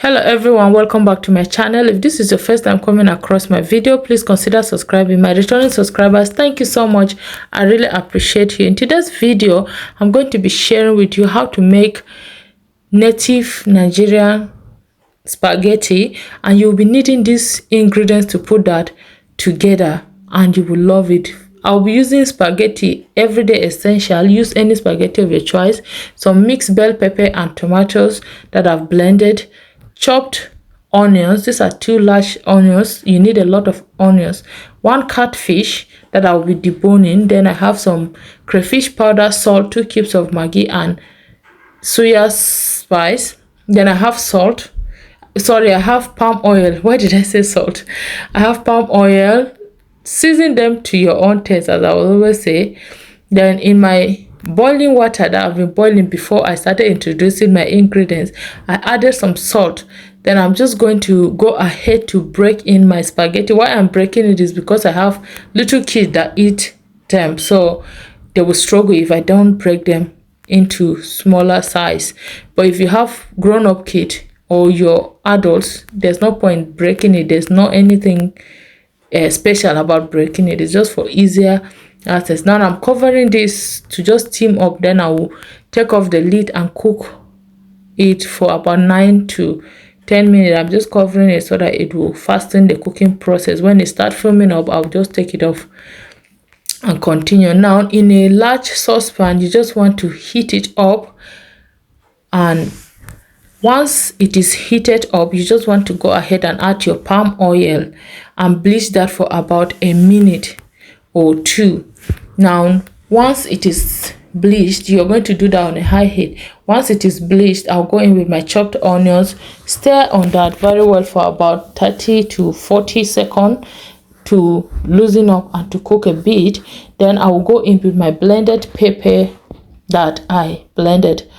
Hello everyone, welcome back to my channel. If this is your first time coming across my video, please consider subscribing. My returning subscribers, thank you so much. I really appreciate you. In today's video, I'm going to be sharing with you how to make native Nigerian spaghetti, and you'll be needing these ingredients to put that together and you will love it. I'll be using spaghetti everyday essential. Use any spaghetti of your choice. Some mixed bell pepper and tomatoes that I've blended, chopped onions. These are 2 large onions. You need a lot of onions. 1 catfish that I'll be deboning. Then I have some crayfish powder, salt, 2 cubes of Maggi and soya spice. Then I have salt. Sorry, I have palm oil. Why did I say salt? I have palm oil. Season them to your own taste, as I will always say. Then in my boiling water that I've been boiling before I started introducing my ingredients, I added some salt. Then I'm just going to go ahead to break in my spaghetti. Why I'm breaking it is because I have little kids that eat them, so they will struggle if I don't break them into smaller size. But if you have grown-up kids or your adults, there's no point breaking it. There's not anything special about breaking it. It's just for easier access. Now I'm covering this to just steam up. Then I will take off the lid and cook it for about 9 to 10 minutes. I'm just covering it so that it will fasten the cooking process. When it starts filming up, I'll just take it off and continue. Now in a large saucepan, you just want to heat it up, and once it is heated up, you just want to go ahead and add your palm oil and bleach that for about a minute or 2. Now once it is bleached, you're going to do that on a high heat. Once it is bleached, I'll go in with my chopped onions, stir on that very well for about 30 to 40 seconds to loosen up and to cook a bit. Then I will go in with my blended pepper that I blended.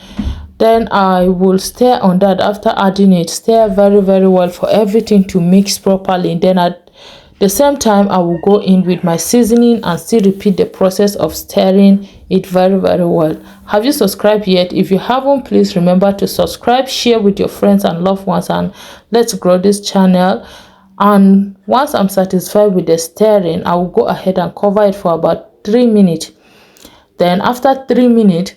Then I will stir on that. After adding it, stir very well for everything to mix properly. Then at the same time, I will go in with my seasoning and still repeat the process of stirring it very well. Have you subscribed yet? If you haven't, please remember to subscribe, share with your friends and loved ones, and let's grow this channel. And once I'm satisfied with the stirring, I will go ahead and cover it for about 3 minutes. Then after 3 minutes,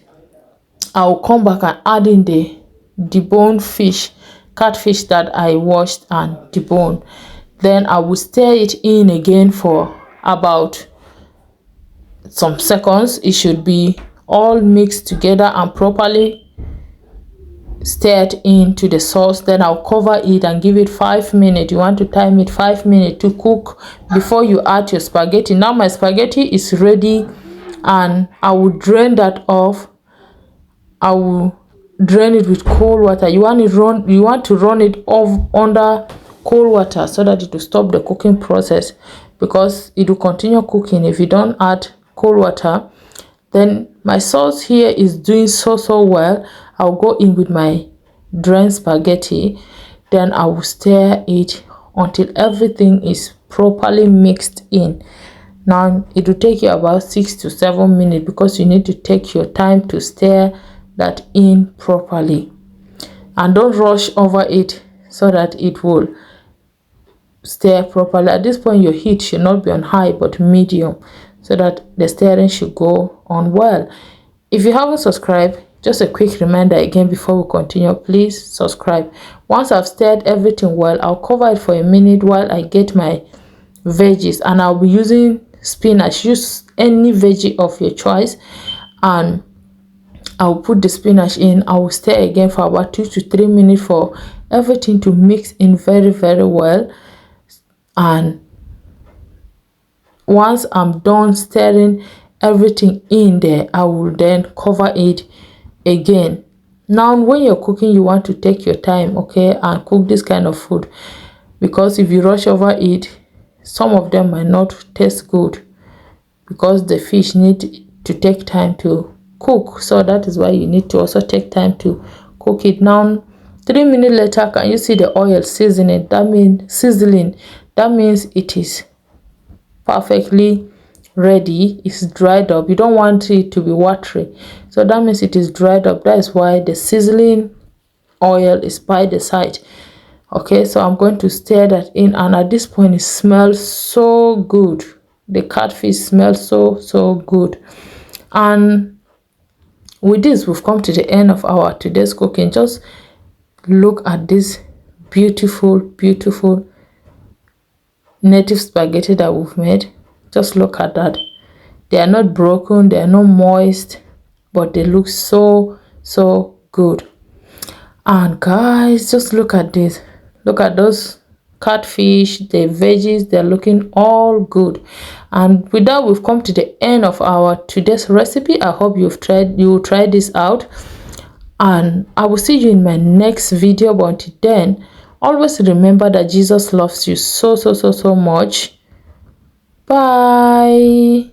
I will come back and add in the deboned fish, catfish that I washed and deboned. Then I will stir it in again for about some seconds. It should be all mixed together and properly stirred into the sauce. Then I'll cover it and give it 5 minutes. You want to time it 5 minutes to cook before you add your spaghetti. Now my spaghetti is ready, and I will drain that off. I will drain it with cold water. You want to run it off under cold water so that it will stop the cooking process, because it will continue cooking if you don't add cold water. Then my sauce here is doing so well. I'll go in with my drained spaghetti. Then I will stir it until everything is properly mixed in. Now it will take you about 6 to 7 minutes, because you need to take your time to stir that in properly, and don't rush over it so that it will stir properly. At this point, your heat should not be on high but medium, so that the stirring should go on well. If you haven't subscribed, just a quick reminder again before we continue, please subscribe. Once I've stirred everything well, I'll cover it for a minute while I get my veggies, and I'll be using spinach. Use any veggie of your choice, and I'll put the spinach in. I will stir again for about 2 to 3 minutes for everything to mix in very well. And once I'm done stirring everything in there, I will then cover it again. Now when you're cooking, you want to take your time, okay, and cook this kind of food, because if you rush over it, some of them might not taste good, because the fish need to take time to cook. So that is why you need to also take time to cook it. Now 3 minutes later, can you see the oil seasoning? That means sizzling. That means it is perfectly ready. It's dried up. You don't want it to be watery, so that means it is dried up. That is why the sizzling oil is by the side. Okay, so I'm going to stir that in, and at this point it smells so good. The catfish smells so good. And with this, we've come to the end of our today's cooking. Just look at this beautiful native spaghetti that we've made. Just look at that. They are not broken, they are not moist, but they look so good. And guys, just look at this. Look at those catfish, the veggies, they're looking all good. And with that, we've come to the end of our today's recipe. I hope you will try this out, and I will see you in my next video. But until then, always remember that Jesus loves you so much. Bye.